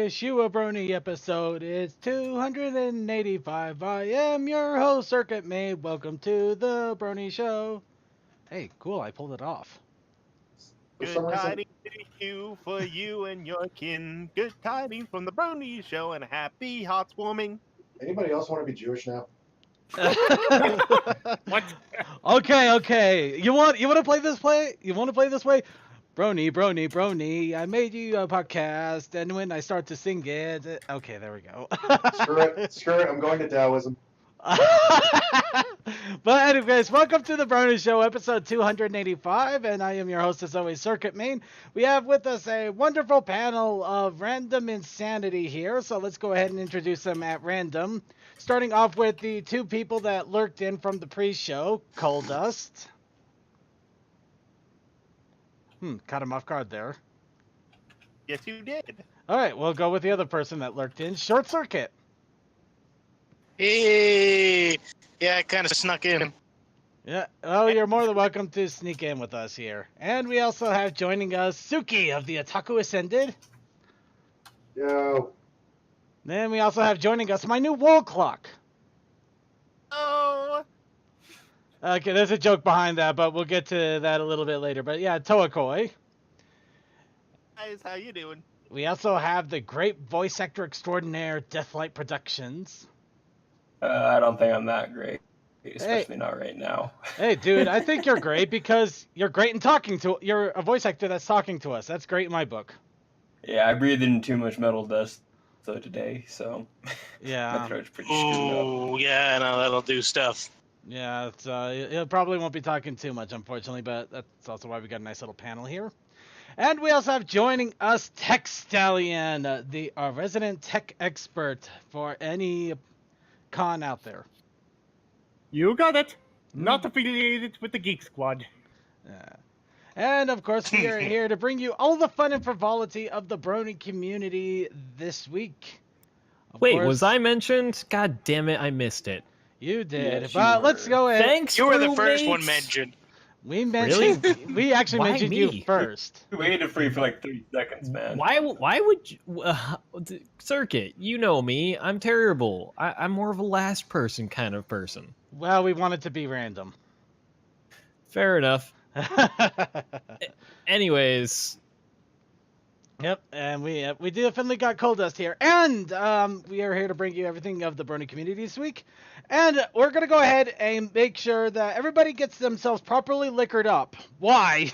Wish you a Brony episode. It's 285. I am your host, Circuit Maid. Welcome to the Brony Show. Hey, cool. I pulled it off. Good tidings to you for you and your kin. Good tidings from the Brony Show and happy heartwarming. Anybody else want to be Jewish now? What? Okay. You want to play this play? You want to play this way? Brony. I made you a podcast, and when I start to sing it, okay, there we go. Screw it. I'm going to Taoism. But anyways, welcome to the Brony Show, episode 285, and I am your host, as always, Circuit Main. We have with us a wonderful panel of random insanity here, so let's go ahead and introduce them at random. Starting off with the two people that lurked in from the pre-show, Coal Dust. Caught him off guard there. Yes, you did. All right, we'll go with the other person that lurked in, Short Circuit. Hey, yeah, I kind of snuck in. Yeah, oh, you're more than welcome to sneak in with us here. And we also have joining us Suki of the Otaku Ascended. Yo. Then we also have joining us my new wall clock. Oh. Okay, there's a joke behind that, but we'll get to that a little bit later. But yeah, Toakoi. Guys, how you doing? We also have the great voice actor extraordinaire, Deathlight Productions. I don't think I'm that great, especially not right now. Hey, dude, I think you're great because you're great in talking to. You're a voice actor that's talking to us. That's great in my book. Yeah, I breathed in too much metal dust today, so yeah, my throat's pretty screwed up. Oh, yeah, no, that'll do stuff. Yeah, it's, it probably won't be talking too much, unfortunately, but that's also why we got a nice little panel here. And we also have joining us Tech Stallion, the resident tech expert for any con out there. You got it. Not affiliated with the Geek Squad. And of course, we are here to bring you all the fun and frivolity of the Brony community this week. Wait, course, was I mentioned? God damn it, I missed it. You did. Yes, you But let's were. go ahead. Thanks, You were the first one roommates. mentioned. We mentioned. We actually Why mentioned you me? first. We waited for you for like 30 seconds, man. Why would you, Circuit? You know me. I'm terrible. I'm more of a last person kind of person. Well, we want it to be random. Fair enough. Anyways, Yep, and we definitely got coal dust here, and we are here to bring you everything of the Brony community this week, and we're gonna go ahead and make sure that everybody gets themselves properly liquored up. Why?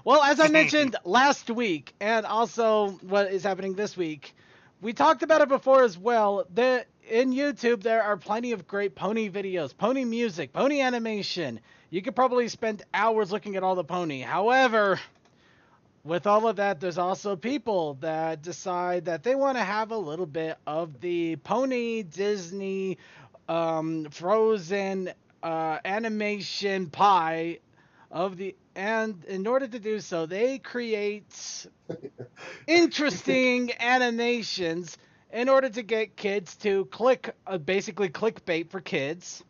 Well, as I mentioned last week, and also what is happening this week, we talked about it before as well. That in YouTube there are plenty of great pony videos, pony music, pony animation. You could probably spend hours looking at all the pony. However, with all of that, there's also people that decide that they want to have a little bit of the pony Disney frozen animation pie of the, and in order to do so, they create interesting animations in order to get kids to click, basically clickbait for kids.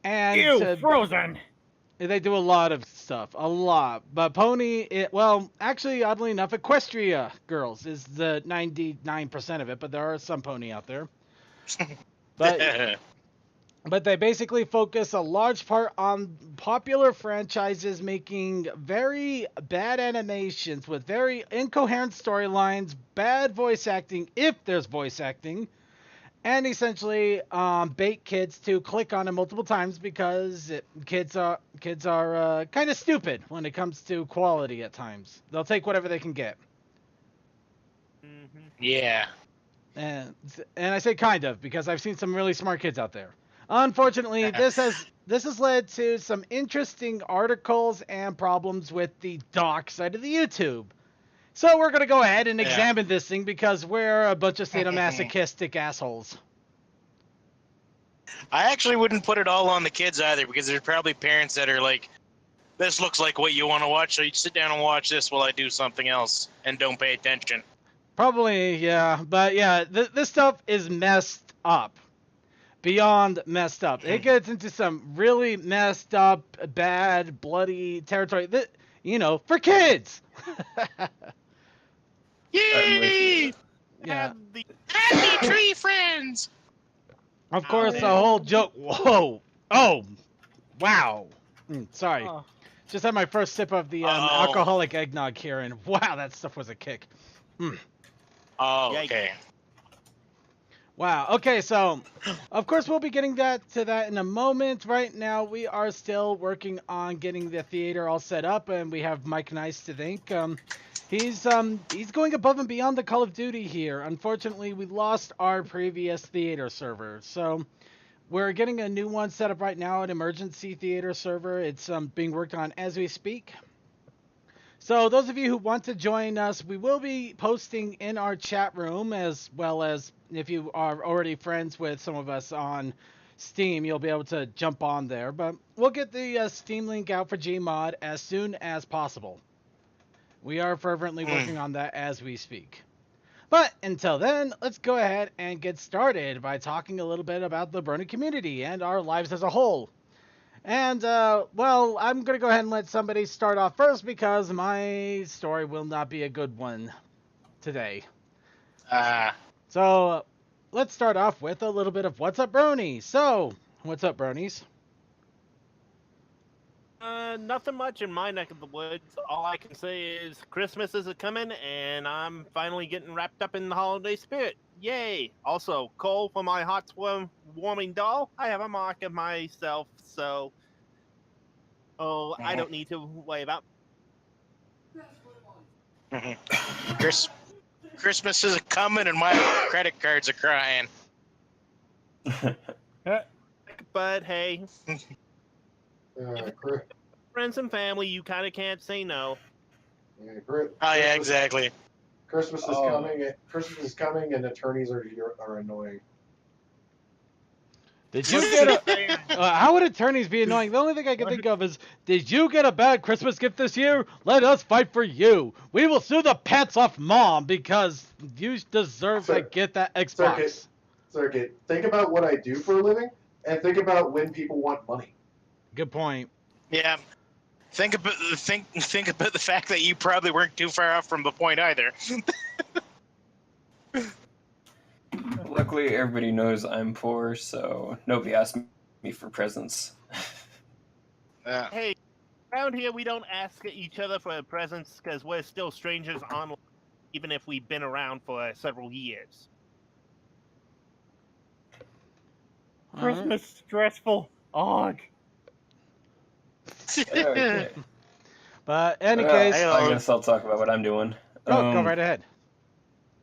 And Ew, Frozen. they do a lot of stuff, a lot. But Pony, well, actually, oddly enough, Equestria Girls is the 99% of it, but there are some Pony out there. But they basically focus a large part on popular franchises making very bad animations with very incoherent storylines, bad voice acting, if there's voice acting, and essentially bait kids to click on it multiple times because kids are kind of stupid when it comes to quality at times. They'll take whatever they can get. Yeah. And I say kind of because I've seen some really smart kids out there. Unfortunately, this has led to some interesting articles and problems with the doc side of the YouTube. So we're going to go ahead and examine this thing because we're a bunch of sadomasochistic assholes. I actually wouldn't put it all on the kids either because there's probably parents that are like, this looks like what you want to watch, so you sit down and watch this while I do something else and don't pay attention. Probably, yeah. But yeah, this stuff is messed up. Beyond messed up. It gets into some really messed up, bad, bloody territory that, for kids. Yay! Yeah. Happy tree friends! Of course, the whole joke. Whoa. Oh. Wow. Sorry. Just had my first sip of the alcoholic eggnog here, and wow, that stuff was a kick. Oh, okay. Wow. Okay, so of course we'll be getting to that in a moment. Right now we are still working on getting the theater all set up, and we have Mike Nice to thank. He's going above and beyond the Call of Duty here. Unfortunately, we lost our previous theater server, so we're getting a new one set up right now, an emergency theater server. It's being worked on as we speak. So those of you who want to join us, we will be posting in our chat room, as well as if you are already friends with some of us on Steam, you'll be able to jump on there. But we'll get the Steam link out for Gmod as soon as possible. We are fervently working on that as we speak. But until then, let's go ahead and get started by talking a little bit about the Brony community and our lives as a whole. And, well, I'm going to go ahead and let somebody start off first because my story will not be a good one today. So, let's start off with a little bit of What's Up, Brony? So, what's up, Bronies? Nothing much in my neck of the woods. All I can say is Christmas is coming, and I'm finally getting wrapped up in the holiday spirit. Yay! Also, coal for my hot warming doll. I have a mark of myself, so I don't need to worry about. Christmas is coming, and my credit cards are crying. But hey, friends and family, you kind of can't say no. Yeah, exactly. Christmas is coming. Christmas is coming, and attorneys are annoying. Did you get a How would attorneys be annoying? The only thing I can think of is, did you get a bad Christmas gift this year? Let us fight for you. We will sue the pants off mom because you deserve to get that Xbox. Circuit. Think about what I do for a living, and think about when people want money. Good point. Yeah. Think about the fact that you probably weren't too far off from the point either. Luckily, everybody knows I'm poor, so nobody asked me for presents. Hey, around here we don't ask each other for presents because we're still strangers online, even if we've been around for several years. Christmas stressful. Ugh. Okay. But any Well, case, I guess I'll talk about what I'm doing. go right ahead.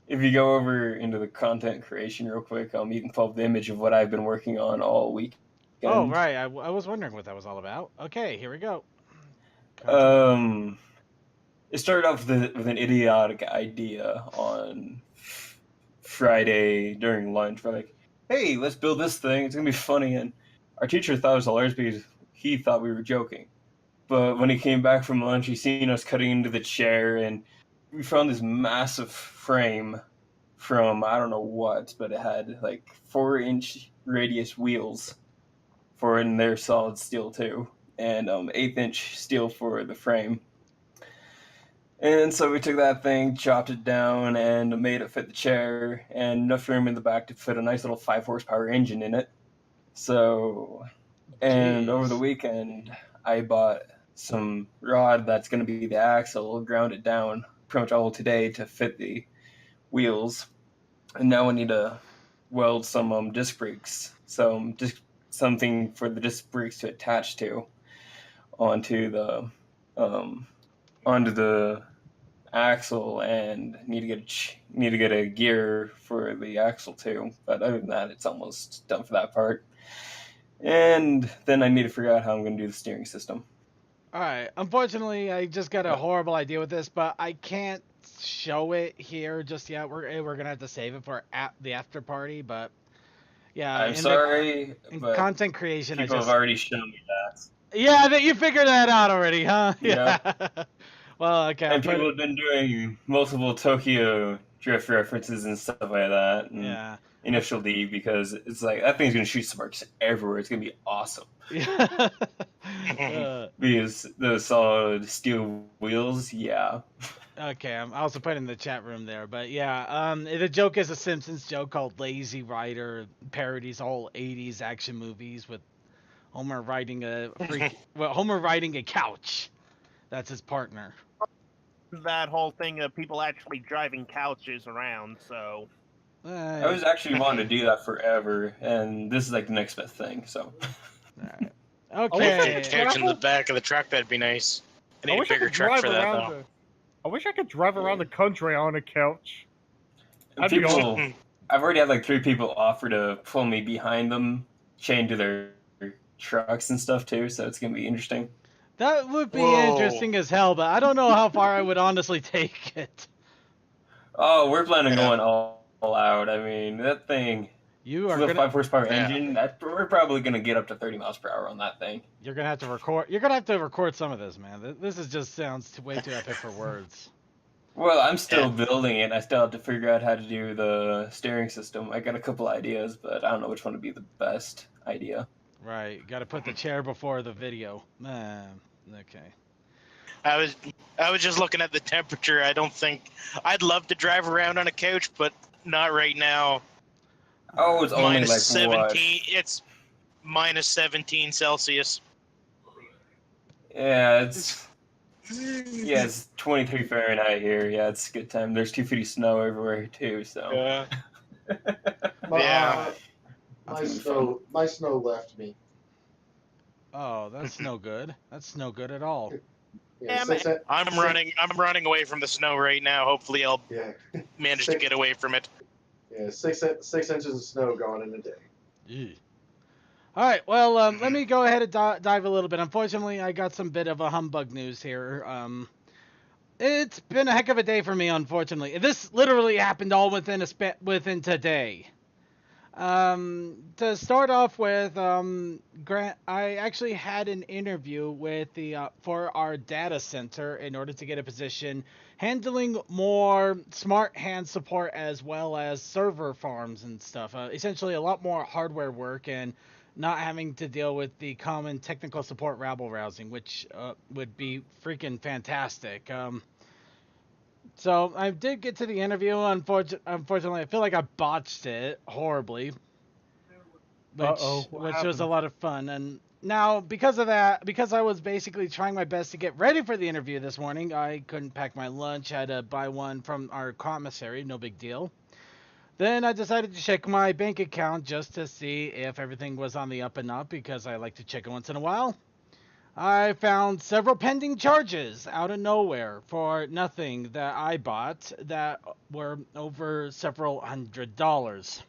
If you go over into the content creation real quick, you can pull up the image of what I've been working on all week. Oh, right. I was wondering what that was all about. Okay, here we go. It started off with an idiotic idea on Friday during lunch. We're like, hey, let's build this thing. It's going to be funny. And our teacher thought it was hilarious because he thought we were joking. But when he came back from lunch, he seen us cutting into the chair, and we found this massive frame from I don't know what, but it had like 4-inch radius wheels for in their solid steel too, and 1/8-inch steel for the frame. And so we took that thing, chopped it down, and made it fit the chair, and enough room in the back to fit a nice little 5-horsepower engine in it. So, and over the weekend, I bought some rod that's going to be the axle, ground it down pretty much all today to fit the wheels, and now I need to weld some disc brakes, something for the disc brakes to attach to onto the axle, and need to get a gear for the axle too. But other than that, it's almost done for that part. And then I need to figure out how I'm going to do the steering system. All right. Unfortunately, I just got a horrible idea with this, but I can't show it here just yet. We're gonna have to save it for the after party. But yeah, I'm sorry, but content creation, people have already shown me that. Yeah, that you figured that out already, huh? Yeah. Well, okay. And people have been doing multiple Tokyo Drift references and stuff like that. And yeah. Initial D, because it's like that thing's gonna shoot sparks everywhere. It's gonna be awesome. Yeah. Because the solid steel wheels, yeah. Okay, I'm also putting in the chat room there, but yeah, the joke is a Simpsons joke called Lazy Rider, parodies all 80s action movies with Homer riding Homer riding a couch. That's his partner. That whole thing of people actually driving couches around, so... I was actually wanting to do that forever, and this is like the next best thing, so... Alright. Okay. Couch in the back of the truck, that'd be nice. I need a bigger truck for that, though. I wish I could drive around the country on a couch. I've already had like 3 people offer to pull me behind them, chained to their trucks and stuff too, so it's gonna be interesting. That would be interesting as hell, but I don't know how far I would honestly take it. Oh, we're planning on going all out. I mean, that thing... You are the 5-horsepower engine. We're probably gonna get up to 30 miles per hour on that thing. You're gonna have to record. You're gonna have to record some of this, man. This is just sounds way too epic for words. Well, I'm still building it. I still have to figure out how to do the steering system. I got a couple ideas, but I don't know which one would be the best idea. Right. You got to put the chair before the video. Man. Okay. I was just looking at the temperature. I don't think I'd love to drive around on a couch, but not right now. Oh, it's only minus like 17. What? It's minus 17 Celsius. Yeah, it's 23 Fahrenheit here. Yeah, it's a good time. There's 2 feet of snow everywhere too. So Yeah. My snow left me. Oh, that's no good. That's no good at all. Yeah, I'm running away from the snow right now. Hopefully, I'll manage to get away from it. Yeah, 6 inches of snow gone in a day. Yeah. All right, well, let me go ahead and dive a little bit. Unfortunately, I got some bit of a humbug news here. It's been a heck of a day for me, unfortunately. This literally happened all within today. To start off with, Grant, I actually had an interview with the for our data center in order to get a position handling more smart hand support as well as server farms and stuff. Essentially, a lot more hardware work and not having to deal with the common technical support rabble rousing, which would be freaking fantastic. So I did get to the interview. Unfortunately, I feel like I botched it horribly, Uh-oh, what which was a happened? lot of fun. And now, because of that, because I was basically trying my best to get ready for the interview this morning, I couldn't pack my lunch. Had to buy one from our commissary. No big deal. Then I decided to check my bank account just to see if everything was on the up and up, because I like to check it once in a while. I found several pending charges out of nowhere for nothing that I bought that were over several $100s.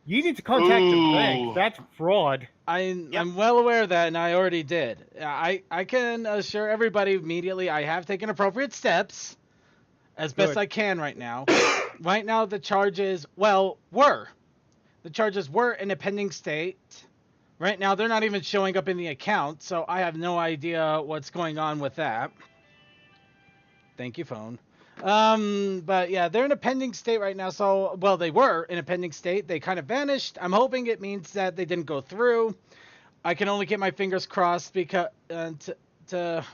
You need to contact the Ooh. bank. That's fraud. I'm well aware of that, and I already did. I can assure everybody immediately I have taken appropriate steps as best Good. I can right now. Right now, the charges, were. The charges were in a pending state. Right now, they're not even showing up in the account, so I have no idea what's going on with that. Thank you, phone. But yeah, they're in a pending state right now, so, well, they were in a pending state. They kind of vanished. I'm hoping it means that they didn't go through. I can only get my fingers crossed because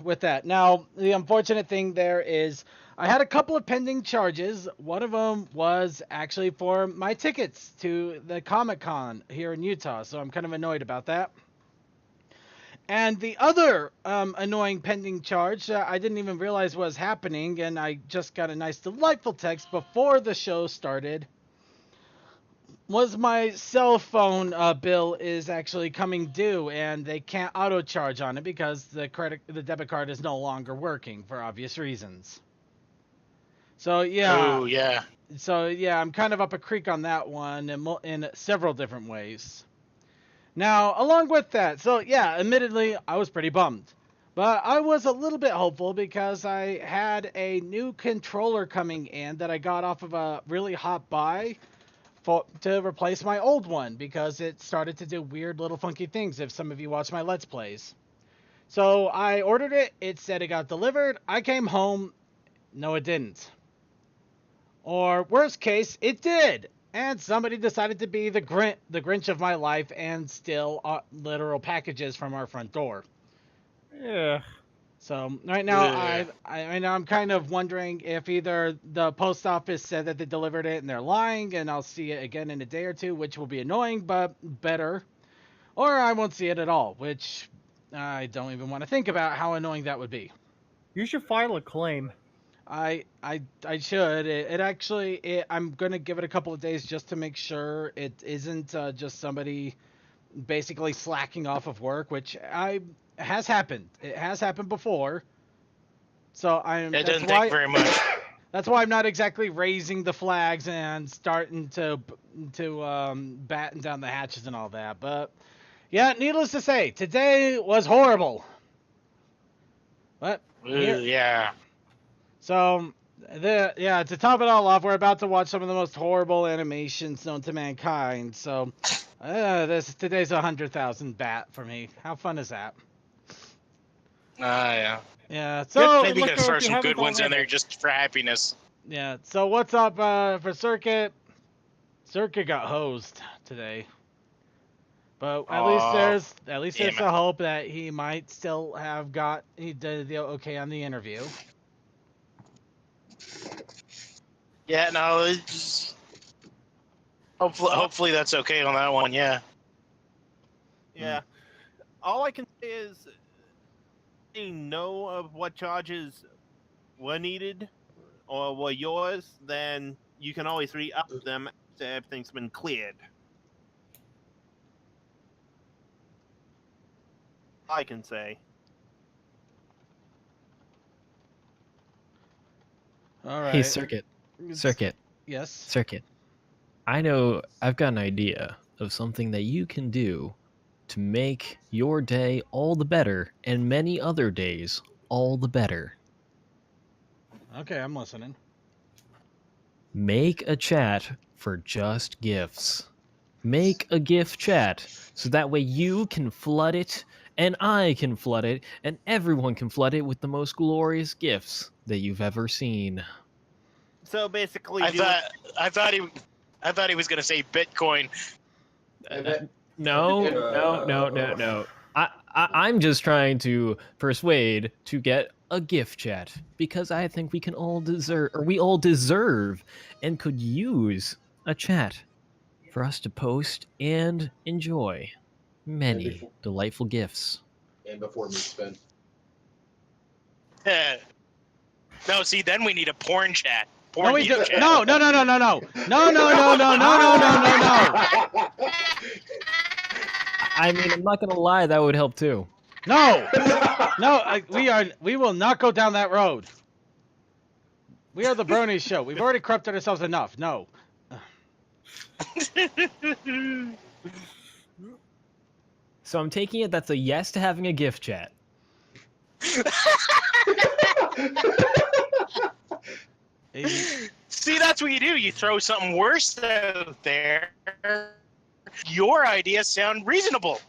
with that. Now, the unfortunate thing there is I had a couple of pending charges. One of them was actually for my tickets to the Comic-Con here in Utah, so I'm kind of annoyed about that. And the other annoying pending charge I didn't even realize was happening, and I just got a nice delightful text before the show started, was my cell phone bill is actually coming due, and they can't auto charge on it because the debit card is no longer working for obvious reasons. So yeah, Ooh, yeah. I'm kind of up a creek on that one in several different ways. Now, along with that, so yeah, admittedly, I was pretty bummed. But I was a little bit hopeful because I had a new controller coming in that I got off of a really hot buy to replace my old one because it started to do weird little funky things if some of you watch my Let's Plays. So I ordered it, it said it got delivered, I came home, no it didn't. Or worst case, it did! And somebody decided to be the Grinch of my life and steal literal packages from our front door. Yeah. So right now, Yeah. I'm kind of wondering if either the post office said that they delivered it and they're lying, and I'll see it again in a day or two, which will be annoying but better, or I won't see it at all, which I don't even want to think about how annoying that would be. You should file a claim. I should. It actually, I'm gonna give it a couple of days just to make sure it isn't just somebody basically slacking off of work, which has happened. It has happened before. So It doesn't take very much. That's why I'm not exactly raising the flags and starting to batten down the hatches and all that. But yeah, needless to say, today was horrible. But Yeah. so to top it all off, we're about to watch some of the most horrible animations known to mankind. So today's 100,000 bat for me. How fun is that? Yeah. Yeah. So Maybe you look, can throw if you some good haven't ones in already. there just for happiness. yeah. So what's up for Circuit? Circuit got hosed today. But at least there's damn a hope that he might still have he did the okay on the interview. Yeah, no, it's hopefully that's okay on that one, yeah. Yeah. All I can say is, they know of what charges were needed or were yours, then you can always re-up them after everything's been cleared. I can say. All right. Hey, Circuit. Yes. Circuit. I know I've got an idea of something that you can do to make your day all the better and many other days all the better. Okay, I'm listening. Make a chat for just gifts. Make a gift chat so that way you can flood it, and I can flood it, and everyone can flood it with the most glorious gifts that you've ever seen. So basically, I thought he was gonna say Bitcoin. No. I'm just trying to persuade to get a gift chat because I think we all deserve and could use a chat for us to post and enjoy many delightful gifts. And before me spin. No, see, then we need a porn chat. No, we do. No. I mean, I'm not gonna lie, that would help too. No. We will not go down that road. We are the Brony Show. We've already corrupted ourselves enough. No. So I'm taking it that's a yes to having a gift chat. See, that's what you do. You throw something worse out there. Your ideas sound reasonable.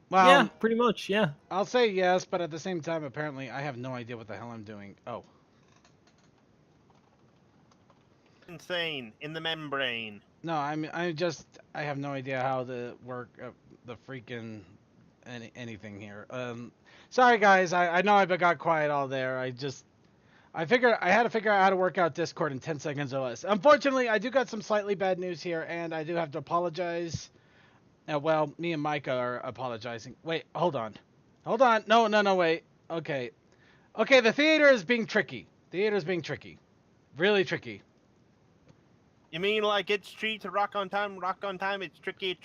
Well, Yeah, pretty much, yeah. I'll say yes, but at the same time, apparently, I have no idea what the hell I'm doing. Oh. insane in the membrane. No, I have no idea how to work the freaking anything here. Sorry guys, I know I got quiet all there. I had to figure out how to work out Discord in 10 seconds or less. Unfortunately, I do got some slightly bad news here, and I do have to apologize. Well, me and Micah are apologizing. Wait, hold on. No, wait. Okay, the theater is being tricky. Really tricky. You mean like it's tree to rock on time, it's tricky.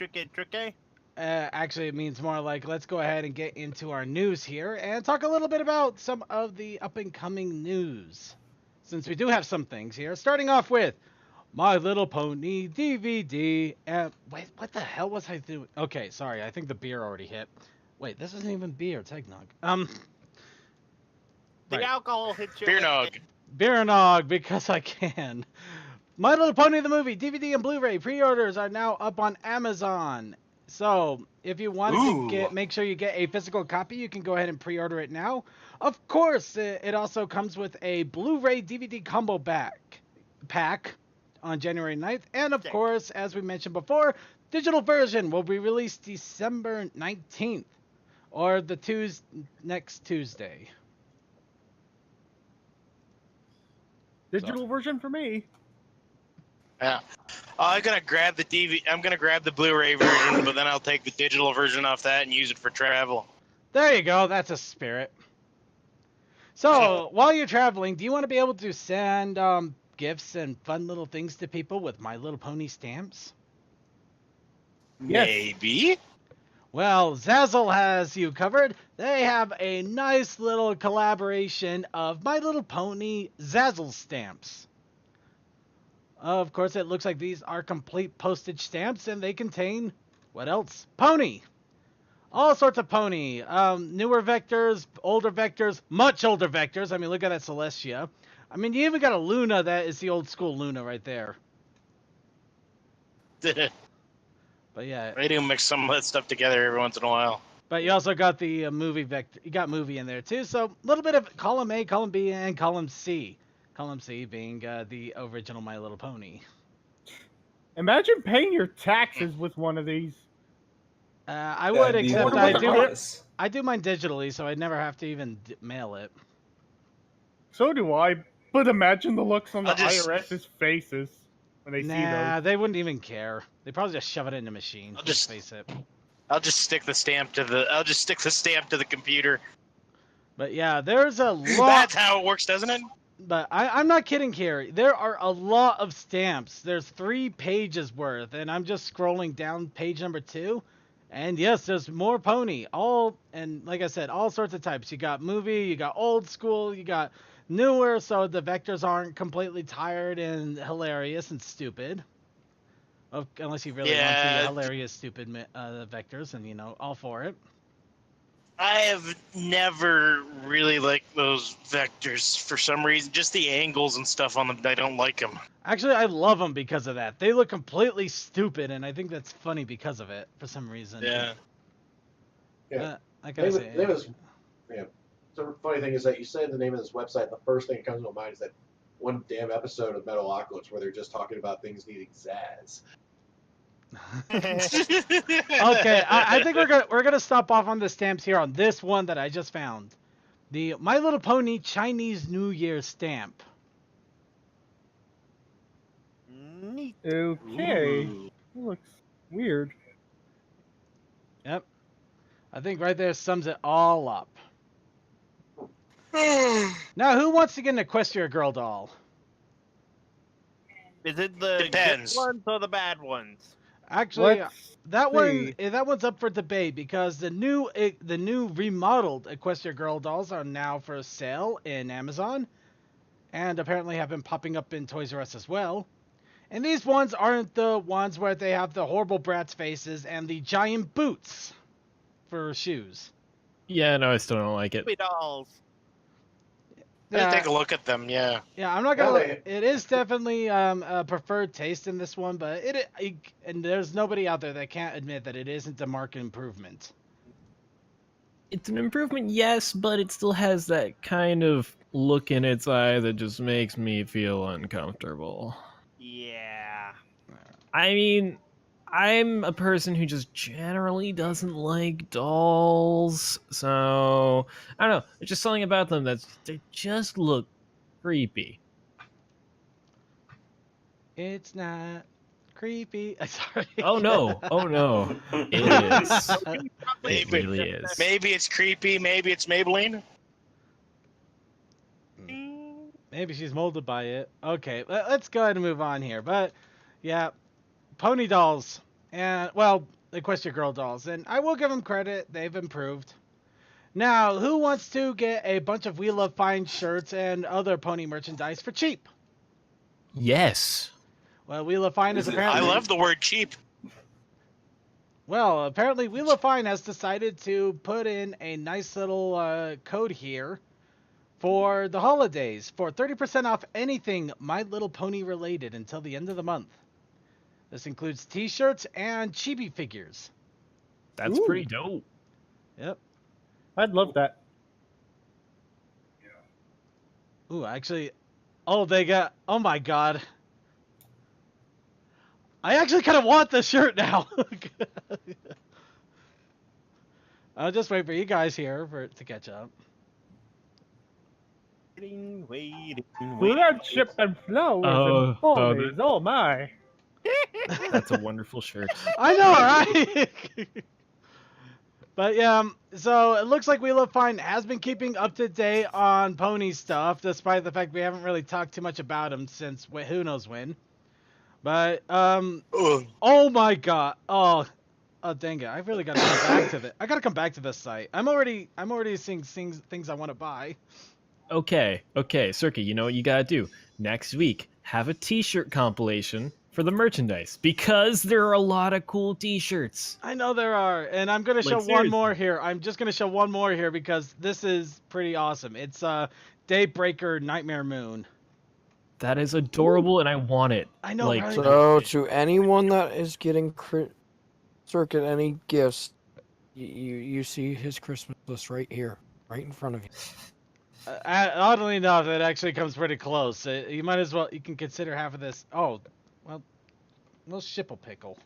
Actually, it means more like let's go ahead and get into our news here and talk a little bit about some of the up-and-coming news. Since we do have some things here, starting off with My Little Pony DVD. Wait, what the hell was I doing? Okay, sorry, I think the beer already hit. Wait, this isn't even beer, it's eggnog. The Right. alcohol hits your Beer nog. Beer nog, because I can. My Little Pony the movie, DVD and Blu-ray pre-orders are now up on Amazon. So, if you want to make sure you get a physical copy, you can go ahead and pre-order it now. Of course, it also comes with a Blu-ray DVD combo pack on January 9th. And of course, as we mentioned before, digital version will be released December 19th. Or the next Tuesday. Digital version for me. Yeah. I'm gonna grab the I'm gonna grab the Blu-ray version, but then I'll take the digital version off that and use it for travel. There you go. That's a spirit. So, while you're traveling, do you want to be able to send gifts and fun little things to people with My Little Pony stamps? Yes. Maybe. Well, Zazzle has you covered. They have a nice little collaboration of My Little Pony Zazzle stamps. Of course, it looks like these are complete postage stamps, and they contain, what else? Pony! All sorts of pony. Newer vectors, older vectors, much older vectors. I mean, look at that Celestia. I mean, you even got a Luna that is the old school Luna right there. But yeah. I do mix some of that stuff together every once in a while. But you also got the movie vector. You got movie in there too. So a little bit of column A, column B, and column C. Column C being the original My Little Pony. Imagine paying your taxes with one of these. I would, That'd be except hilarious. I do mine digitally, so I'd never have to even mail it. So do I. But imagine the looks on the I'll just- IRS's faces when they see Nah, those. they wouldn't even care. They probably just shove it in the machine. I'll Let's just- face it. I'll just stick the stamp to the computer. But yeah, there's a lot. That's how it works, doesn't it? But I'm not kidding here. There are a lot of stamps. There's 3 pages worth, and I'm just scrolling down page number 2. And yes, there's more pony. And like I said, all sorts of types. You got movie, you got old school, you got newer, so the vectors aren't completely tired and hilarious and stupid. Unless you really want Yeah. the hilarious, stupid vectors, and all for it. I have never really liked those vectors for some reason. Just the angles and stuff on them, I don't like them. Actually, I love them because of that. They look completely stupid, and I think that's funny because of it for some reason. Yeah. I gotta say. Name of this, yeah. The funny thing is that you say the name of this website, the first thing that comes to my mind is that one damn episode of Metalocalypse where they're just talking about things needing Zaz. Okay, I think we're gonna stop off on the stamps here on this one that I just found, the My Little Pony Chinese New Year stamp. Neat. Okay. Ooh. Looks weird. Yep, I think right there sums it all up. Now, who wants to get an Equestria Girl doll? Is it the Depends. good ones or the bad ones? Actually, Let's that see. one's up for debate because the new remodeled Equestria Girl dolls are now for sale in Amazon, and apparently have been popping up in Toys R Us as well. And these ones aren't the ones where they have the horrible brats faces and the giant boots for shoes. Yeah, no, I still don't like it. Baby dolls. I'll take a look at them, yeah. Yeah, I'm not Well, gonna. It is definitely a preferred taste in this one, but and there's nobody out there that can't admit that it isn't a marked improvement. It's an improvement, yes, but it still has that kind of look in its eye that just makes me feel uncomfortable. Yeah. I mean, I'm a person who just generally doesn't like dolls, so I don't know. There's just something about them they just look creepy. It's not creepy. Sorry. Oh no! Oh no! It is. It really is. Maybe it's creepy, maybe it's Maybelline. Maybe she's molded by it. Okay, let's go ahead and move on here. But yeah, pony dolls and Equestria Girl dolls, and I will give them credit. They've improved. Now, who wants to get a bunch of We Love Fine shirts and other pony merchandise for cheap? Yes. Well, We Love Fine is I apparently. love the word cheap. Well, apparently We Love Fine has decided to put in a nice little code here for the holidays for 30% off anything My Little Pony related until the end of the month. This includes t-shirts and chibi figures. That's Ooh. pretty dope. Yep. I'd love that. Ooh, actually, oh my god. I actually kind of want this shirt now. I'll just wait for you guys here for it to catch up. Waiting. Friendship and flowers and ponies. Oh my. That's a wonderful shirt. I know, right? But yeah, so it looks like We Love Fine has been keeping up to date on pony stuff, despite the fact we haven't really talked too much about them since who knows when. But oh my god, oh dang it, I really gotta come back to I gotta come back to this site. I'm already seeing things I want to buy. Okay, Circuit, you know what you gotta do? Next week, have a t-shirt compilation for the merchandise, because there are a lot of cool t-shirts. I know there are, and I'm gonna show one more here. I'm just gonna show one more here because this is pretty awesome. It's Daybreaker Nightmare Moon. That is adorable, and I want it. I know, right? So, to anyone that is getting Circuit any gifts, you see his Christmas list right here, right in front of you. Oddly enough, it actually comes pretty close. You can consider half of this. Oh, well, shipple pickle.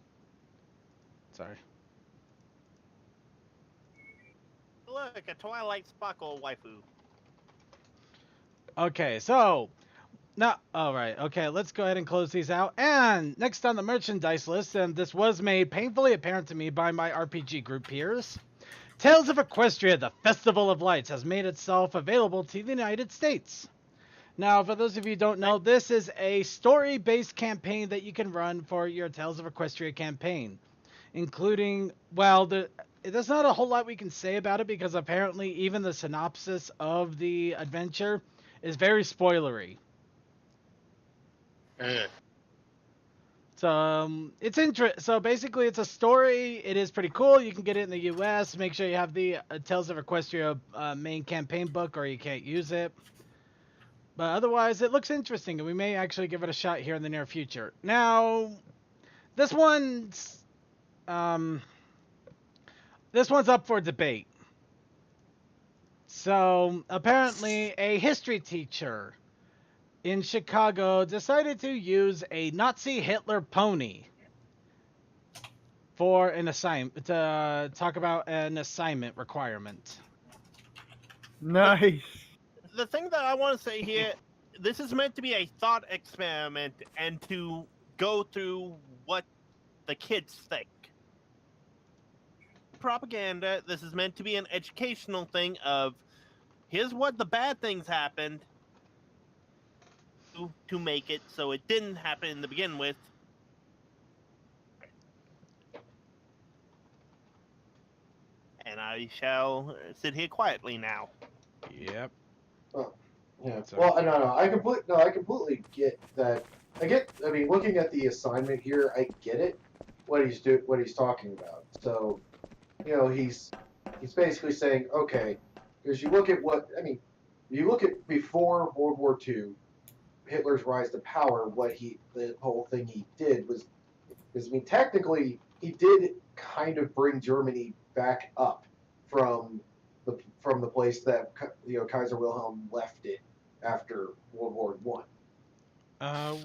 Sorry. Look, a Twilight Sparkle waifu. Okay, so now, all right. Okay, let's go ahead and close these out. And next on the merchandise list, and this was made painfully apparent to me by my RPG group peers, Tales of Equestria: The Festival of Lights has made itself available to the United States. Now, for those of you who don't know, this is a story-based campaign that you can run for your Tales of Equestria campaign, including, there's not a whole lot we can say about it because apparently even the synopsis of the adventure is very spoilery. So so basically, it's a story. It is pretty cool. You can get it in the U.S. Make sure you have the Tales of Equestria main campaign book, or you can't use it. But otherwise, it looks interesting, and we may actually give it a shot here in the near future. Now, this one's up for debate. So apparently, a history teacher in Chicago decided to use a Nazi Hitler pony for an assignment, to talk about an assignment requirement. Nice. The thing that I want to say here, this is meant to be a thought experiment and to go through what the kids think. Propaganda, this is meant to be an educational thing of here's what the bad things happened to make it so it didn't happen to begin with. And I shall sit here quietly now. Yep. Oh, yeah. So- Well, no. I completely get that. I mean, looking at the assignment here, I get it. What he's talking about. So, he's basically saying, okay, because you look at you look at before World War II, Hitler's rise to power. The whole thing he did was, because I mean, technically, he did kind of bring Germany back up from the place that Kaiser Wilhelm left it after World War One.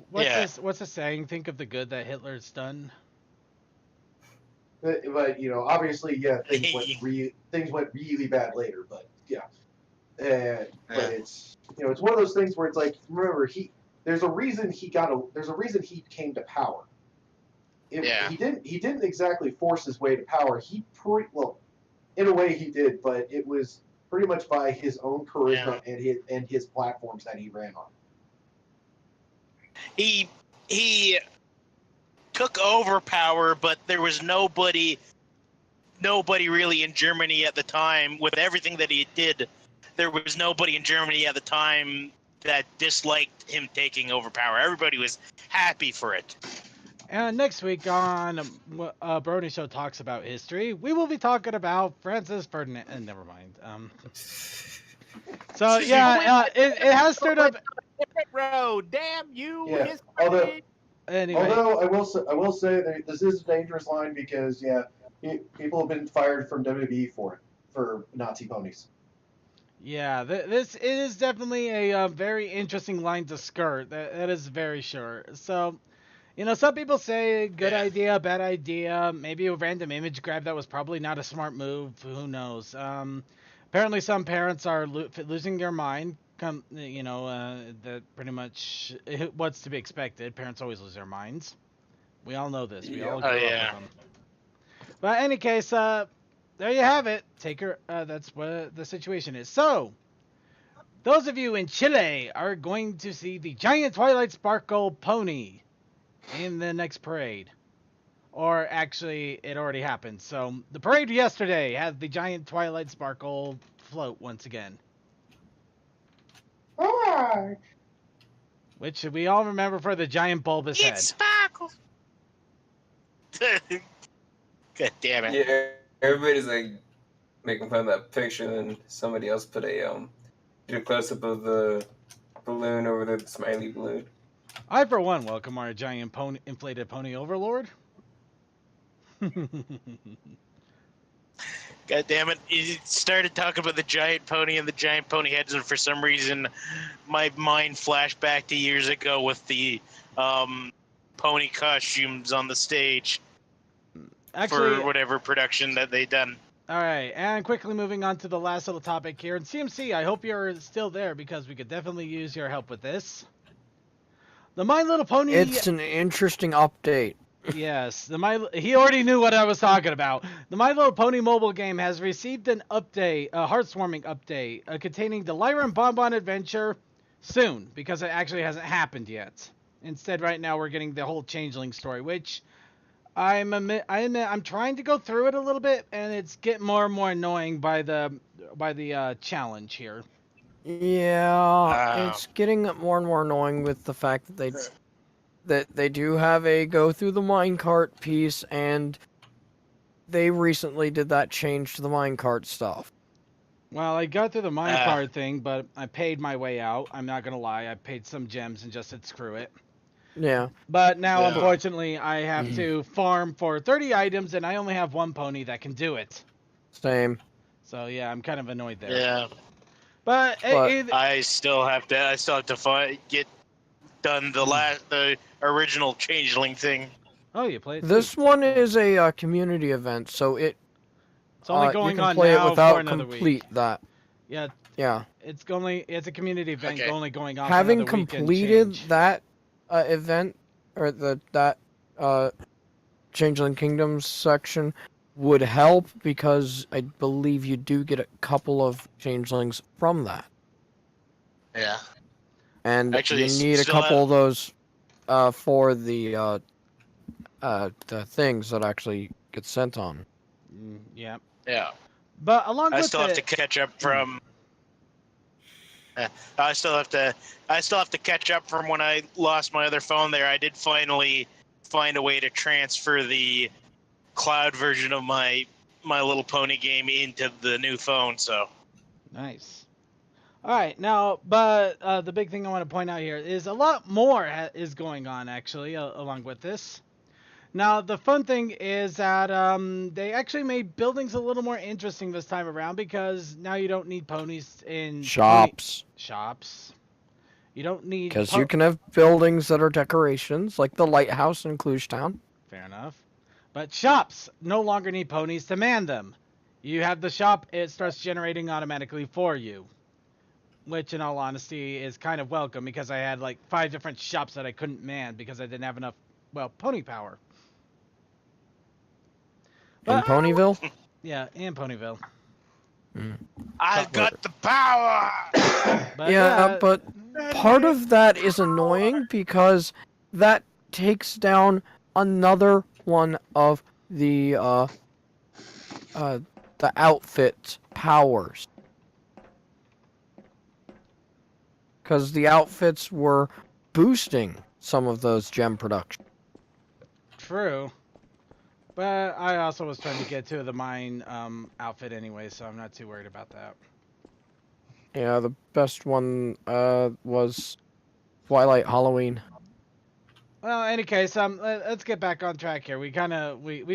What's the saying? Think of the good that Hitler's done. But obviously, yeah, things went really bad later. But yeah, but it's it's one of those things where it's like, remember, there's a reason he came to power. He didn't exactly force his way to power. In a way he did, but it was pretty much by his own charisma and his platforms that he ran on. He took over power, but there was nobody really in Germany at the time. With everything that he did, there was nobody in Germany at the time that disliked him taking over power. Everybody was happy for it. And next week on Brony Show Talks About History, we will be talking about Francis Ferdinand. Never mind. So yeah, it has stirred up. Road, damn you! Yeah. Anyway. Although I will say that this is a dangerous line because people have been fired from WWE for Nazi ponies. Yeah, this is definitely a very interesting line to skirt. That is very sure. So, some people say good idea, bad idea, maybe a random image grab that was probably not a smart move. Who knows? Apparently, some parents are losing their mind. That pretty much what's to be expected. Parents always lose their minds. We all know this. We all grew up with them. But in any case, there you have it. That's what the situation is. So, those of you in Chile are going to see the giant Twilight Sparkle pony in the next parade. Or actually, it already happened. So, the parade yesterday had the giant Twilight Sparkle float once again. Which we all remember for the giant bulbous head. It sparkles. God damn it. Yeah, everybody's like making fun of that picture, and somebody else put a close up of the balloon over the smiley balloon. I, for one, welcome our giant inflated pony overlord. God damn it. You started talking about the giant pony and the giant pony heads, and for some reason, my mind flashed back to years ago with the pony costumes on the stage. Actually, for whatever production that they done. All right, and quickly moving on to the last little topic here. And CMC, I hope you're still there because we could definitely use your help with this. The My Little Pony... It's an interesting update. Yes, he already knew what I was talking about. The My Little Pony mobile game has received an update, a heartwarming update, containing the Lyra and Bonbon adventure soon, because it actually hasn't happened yet. Instead, right now, we're getting the whole Changeling story, which I admit I'm trying to go through it a little bit, and it's getting more and more annoying by the challenge here. Yeah, it's getting more and more annoying with the fact that that they do have a go through the minecart piece, and they recently did that change to the minecart stuff. Well, I got through the Ah. minecart thing, but I paid my way out. I'm not gonna lie, I paid some gems and just said screw it. Yeah. But now, Yeah. unfortunately, I have to farm for 30 items, and I only have one pony that can do it. Same. So yeah, I'm kind of annoyed there. Yeah. But, But- I still have to get done the original changeling thing. oh, you played This one is a community event, so it's only you going can on play now it without for another complete week. that. Yeah, Yeah. it's a community event Okay. only going on Having for another week and completed change. that event or that Changeling Kingdoms section would help, because I believe you do get a couple of changelings from that, Yeah. and Actually, you need a still couple have- of those for the things that actually get sent on. Yeah, Yeah. but along I with still have to it, catch up from. I still have to catch up from when I lost my other phone. There, I did finally find a way to transfer the cloud version of My Little Pony game into the new phone. So nice. All right, now, but the big thing I want to point out here is a lot more is going on actually along with this. Now, the fun thing is that they actually made buildings a little more interesting this time around, because now you don't need ponies in Shops, shops. You don't need because you can have buildings that are decorations, like the lighthouse in Klugetown. Fair enough. But shops no longer need ponies to man them. You have the shop, it starts generating automatically for you. Which, in all honesty, is kind of welcome, because I had like 5 different shops that I couldn't man because I didn't have enough, well, pony power. In Ponyville? Yeah, and Ponyville. I got the power. But Yeah, but part of that is annoying, because that takes down another one of the outfit's powers. Because the outfits were boosting some of those gem production. True. But I also was trying to get to the mine outfit anyway, so I'm not too worried about that. Yeah, the best one was Twilight Halloween. Well, in any case, let's get back on track here. We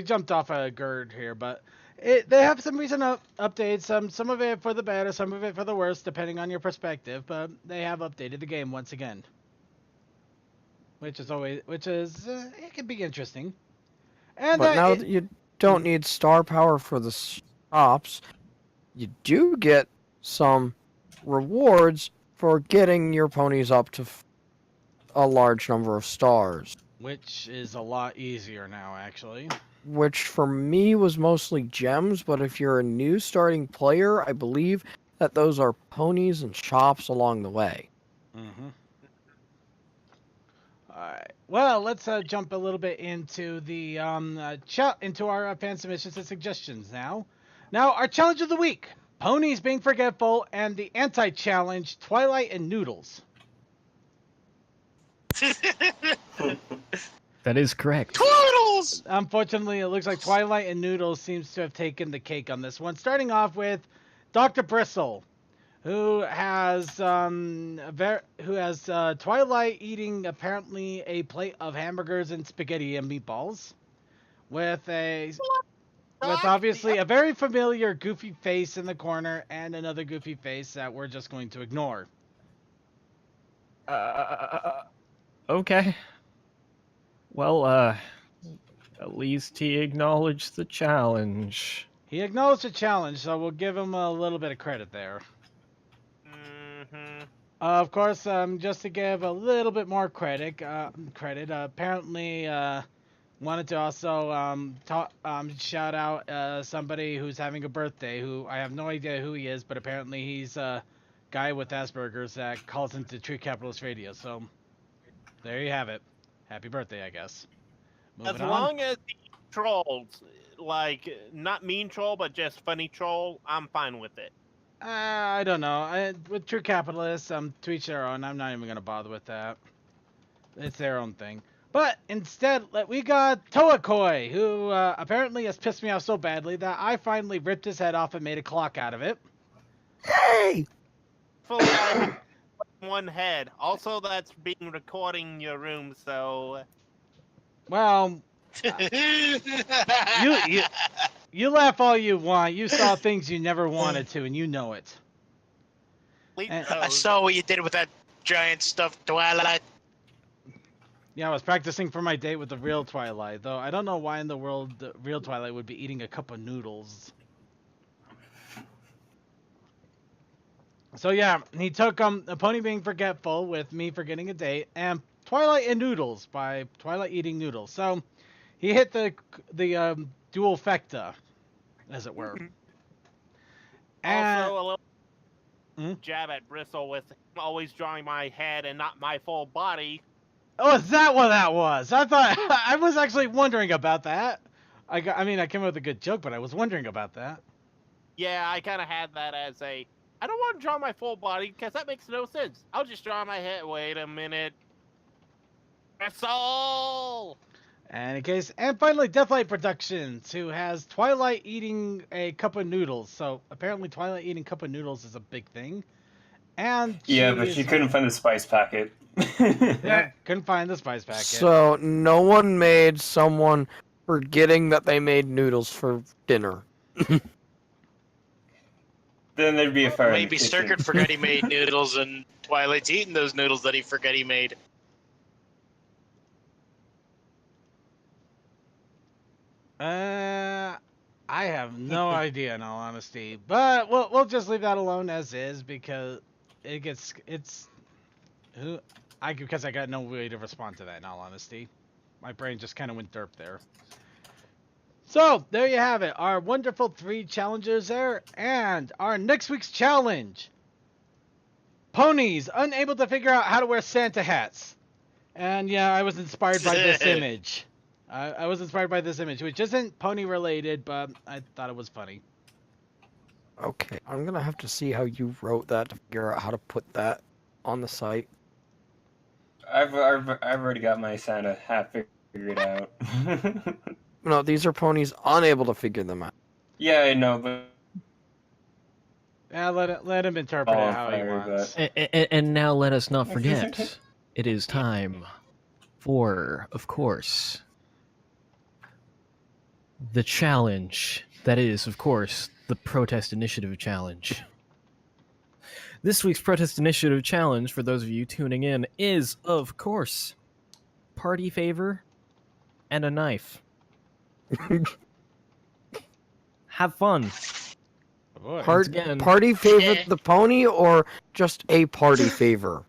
jumped off a gird here, but they have some recent updates. Some of it for the better, some of it for the worse, depending on your perspective. But they have updated the game once again, which is it can be interesting. And But now that you don't need star power for the shops, you do get some rewards for getting your ponies up to a large number of stars. which is a lot easier now, actually. Which for me was mostly gems, but if you're a new starting player, I believe that those are ponies and shops along the way. Mm-hmm. Alright. Well, let's jump a little bit into the into our fan submissions and suggestions now. Now, our challenge of the week: ponies being forgetful, and the anti-challenge: Twilight and Noodles. That is correct. Toodles. Unfortunately, it looks like Twilight and Noodles seems to have taken the cake on this one. Starting off with Dr. Bristle, who has Twilight eating apparently a plate of hamburgers and spaghetti and meatballs, with obviously a very familiar goofy face in the corner and another goofy face that we're just going to ignore. Okay. Well, at least he acknowledged the challenge. He acknowledged the challenge, so we'll give him a little bit of credit there. Mm-hmm. Of course, just to give a little bit more credit, apparently wanted to also shout out somebody who's having a birthday, who I have no idea who he is, but apparently he's a guy with Asperger's that calls into True Capitalist Radio. So there you have it. Happy birthday, I guess. Moving As on. long as he trolls, like, not mean troll, but just funny troll, I'm fine with it. I don't know. With True Capitalists, to each their own. I'm not even going to bother with that. It's their own thing. But instead, we got Toakoi, who apparently has pissed me off so badly that I finally ripped his head off and made a clock out of it. Hey! Fully, I have one head. Also, that's being recording in your room, so. Well, you laugh all you want. You saw things you never wanted to, and you know it. And- I saw what you did with that giant stuffed Twilight. Yeah, I was practicing for my date with the real Twilight, though I don't know why in the world the real Twilight would be eating a cup of noodles. So yeah, he took a Pony being forgetful with me forgetting a date, and Twilight and noodles by Twilight eating noodles. So he hit the dual fecta, as it were. And Also, a little Hmm? jab at Bristle with him always drawing my head and not my full body. oh, is that what that was? I thought I was actually wondering about that. I mean, I came up with a good joke, but I was wondering about that. Yeah, I kind of had that as a. I don't want to draw my full body because that makes no sense. I'll just draw my head. Wait a minute. Bristle! And in case, and finally, Deathlight Productions, who has Twilight eating a cup of noodles. So apparently, Twilight eating cup of noodles is a big thing. And Yeah, but she couldn't find the spice packet. Yeah, couldn't find the spice packet. So no one made someone forgetting that they made noodles for dinner. Then there'd be a fire. Maybe Sturkert forgot he made noodles, and Twilight's eating those noodles that he forgot he made. I have no idea, in all honesty. But we'll just leave that alone as is because because I got no way to respond to that, in all honesty. My brain just kind of went derp there. So, there you have it. Our wonderful 3 challengers there. And our next week's challenge. Ponies unable to figure out how to wear Santa hats. And yeah, I was inspired by this image. I was inspired by this image, which isn't pony related, but I thought it was funny. Okay, I'm gonna have to see how you wrote that to figure out how to put that on the site. I've already got my Santa hat figured out. No, these are ponies unable to figure them out. Yeah, I know, but Yeah, let him interpret it how he fire, wants. And now let us not forget, it is time for, of course, the challenge. That is, of course, the Protest Initiative Challenge. This week's Protest Initiative Challenge, for those of you tuning in, is, of course, party favor and a knife. Have fun. Oh boy. Again. Party favor the pony or just a party favor?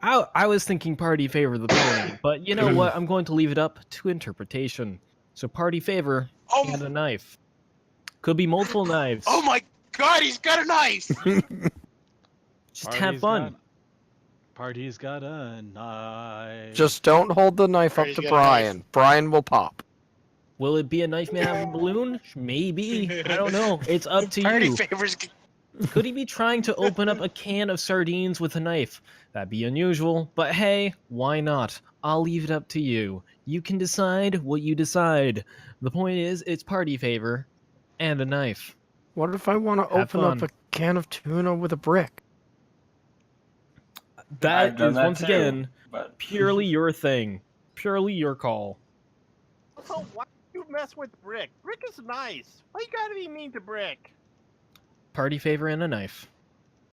I was thinking party favor the pony, but you know what? I'm going to leave it up to interpretation. So party favor and a knife. Could be multiple knives. Oh my god, he's got a knife! Just have fun. Party's got a knife. Just don't hold the knife up Party's to got a Brian. Brian will pop. Will it be a knife made out of a balloon? Maybe. I don't know. It's up to Party you. favors. Could he be trying to open up a can of sardines with a knife? That'd be unusual, but hey, why not? I'll leave it up to you. You can decide what you decide. The point is, it's party favor and a knife. What if I want to Have open up fun. a can of tuna with a brick? I've That done is, that once too, again, but purely your thing. Purely your call. Also, why do you mess with Brick? Brick is nice. Why you gotta be mean to Brick? Party favor and a knife.